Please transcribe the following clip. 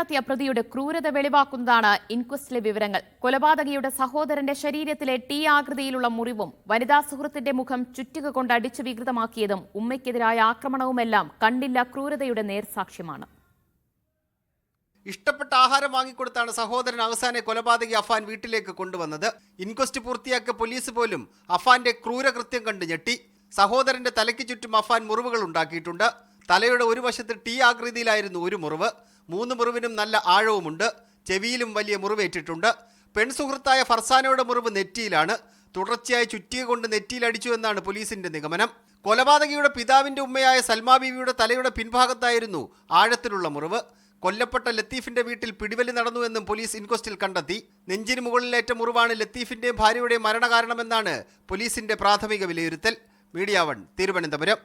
നടത്തിയ പ്രതിയുടെ ക്രൂരത വെളിവാക്കുന്നതാണ് ഇൻക്വസ്റ്റിലെ വിവരങ്ങൾ. കൊലപാതകിയുടെ സഹോദരന്റെ ശരീരത്തിലെ ടി ആകൃതിയിലുള്ള മുറിവും വനിതാ സുഹൃത്തിന്റെ മുഖം ചുറ്റിക കൊണ്ട് അടിച്ചു വികൃതമാക്കിയതും ഉമ്മയ്ക്കെതിരായ ആക്രമണവുമെല്ലാം കണ്ടില്ല ക്രൂരതയുടെ നേർസാക്ഷ്യമാണ്. ഇഷ്ടപ്പെട്ട ആഹാരം വാങ്ങിക്കൊടുത്താണ് സഹോദരൻ അവസാന കൊലപാതകി അഫാൻ വീട്ടിലേക്ക് കൊണ്ടുവന്നത്. ഇൻക്വസ്റ്റ് പൂർത്തിയാക്കിയ പോലീസ് പോലും അഫാന്റെ ക്രൂരകൃത്യം കണ്ട് ഞെട്ടി. സഹോദരന്റെ തലയ്ക്ക് ചുറ്റും അഫാൻ മുറിവുകൾ ഉണ്ടാക്കിയിട്ടുണ്ട്. തലയുടെ ഒരു വശത്ത് ടി ആകൃതിയിലായിരുന്നു ഒരു മുറിവ്. 3 മുറിവിനും നല്ല ആഴവുമുണ്ട്. ചെവിയിലും വലിയ മുറിവേറ്റിട്ടുണ്ട്. പെൺസുഹൃത്തായ ഫർസാനയുടെ മുറിവ് നെറ്റിയിലാണ്. തുടർച്ചയായി ചുറ്റിക കൊണ്ട് നെറ്റിയിലടിച്ചു എന്നാണ് പോലീസിന്റെ നിഗമനം. കൊലപാതകിയുടെ പിതാവിന്റെ ഉമ്മയായ സൽമാ ബീവിയുടെ തലയുടെ പിൻഭാഗത്തായിരുന്നു ആഴത്തിലുള്ള മുറിവ്. കൊല്ലപ്പെട്ട ലത്തീഫിന്റെ വീട്ടിൽ പിടിവലി നടന്നുവെന്നും പോലീസ് ഇൻക്വസ്റ്റിൽ കണ്ടെത്തി. നെഞ്ചിന് മുകളിലേറ്റ മുറിവാണ് ലത്തീഫിന്റെയും ഭാര്യയുടെയും മരണകാരണമെന്നാണ് പോലീസിന്റെ പ്രാഥമിക വിലയിരുത്തൽ. മീഡിയ 1 തിരുവനന്തപുരം.